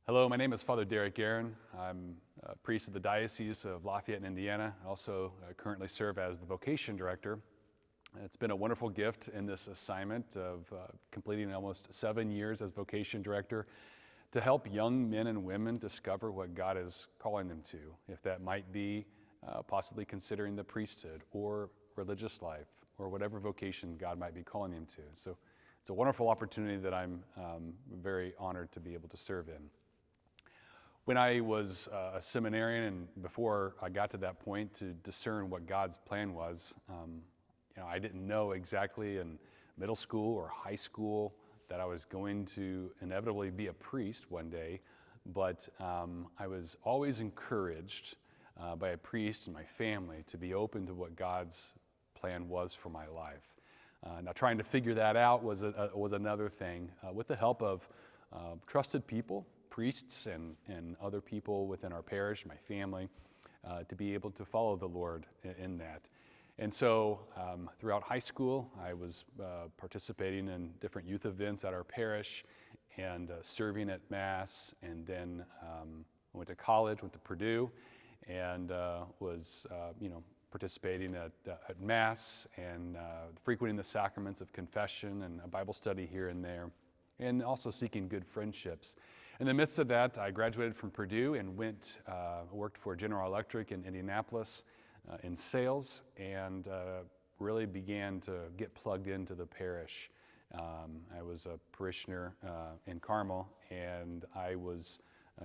Hello, my name is Father Derek Aaron. I'm a priest of the Diocese of Lafayette, Indiana. I also currently serve as the Vocation Director. It's been a wonderful gift in this assignment of completing almost 7 years as Vocation Director to help young men and women discover what God is calling them to, if that might be possibly considering the priesthood or religious life or whatever vocation God might be calling them to. So it's a wonderful opportunity that I'm very honored to be able to serve in. When I was a seminarian and before I got to that point to discern what God's plan was, I didn't know exactly in middle school or high school that I was going to inevitably be a priest one day, but I was always encouraged by a priest and my family to be open to what God's plan was for my life. Now trying to figure that out was another thing with the help of trusted people, priests and other people within our parish, my family, to be able to follow the Lord in that. And so throughout high school, I was participating in different youth events at our parish and serving at Mass, and then went to college, went to Purdue, and was participating at Mass and frequenting the sacraments of confession and a Bible study here and there, and also seeking good friendships. In the midst of that, I graduated from Purdue and worked for General Electric in Indianapolis in sales, and really began to get plugged into the parish. I was a parishioner in Carmel, and I was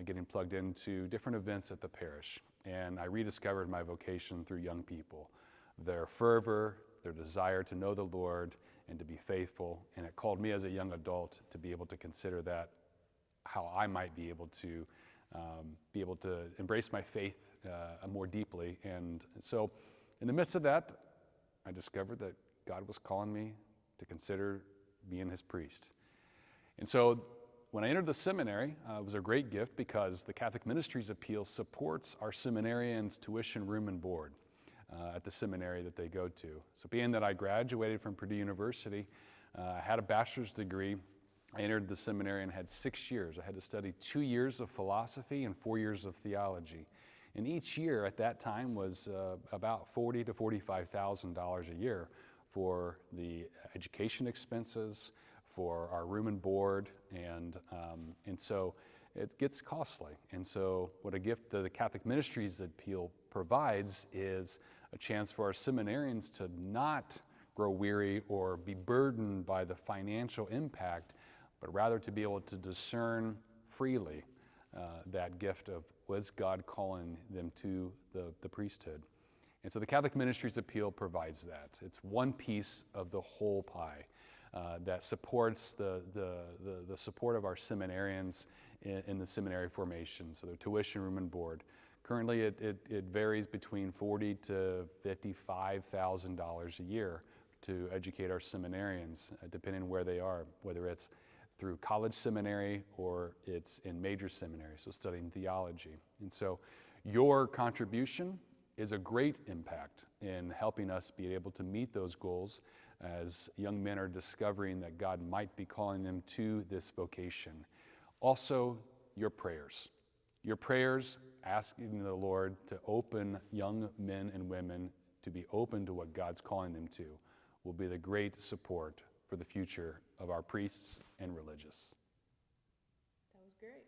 getting plugged into different events at the parish. And I rediscovered my vocation through young people, their fervor, their desire to know the Lord and to be faithful. And it called me as a young adult to be able to consider that, how I might be able to embrace my faith more deeply. And so in the midst of that, I discovered that God was calling me to consider being his priest. And so when I entered the seminary, it was a great gift because the Catholic Ministries Appeal supports our seminarians' tuition, room, and board at the seminary that they go to. So being that I graduated from Purdue University, I had a bachelor's degree. I entered the seminary and had 6 years. I had to study 2 years of philosophy and 4 years of theology. And each year at that time was about $40,000 to $45,000 a year for the education expenses, for our room and board, and so it gets costly. And so what a gift the Catholic Ministries Appeal provides is a chance for our seminarians to not grow weary or be burdened by the financial impact, but rather to be able to discern freely that gift of, was God calling them to the priesthood? And so the Catholic Ministries Appeal provides that. It's one piece of the whole pie that supports the support of our seminarians in the seminary formation, so their tuition, room, and board. Currently, it varies between $40,000 to $55,000 a year to educate our seminarians, depending on where they are, whether it's through college seminary or it's in major seminary, so studying theology. And so your contribution is a great impact in helping us be able to meet those goals as young men are discovering that God might be calling them to this vocation. Also, your prayers. Your prayers asking the Lord to open young men and women to be open to what God's calling them to will be the great support for the future of our priests and religious. That was great.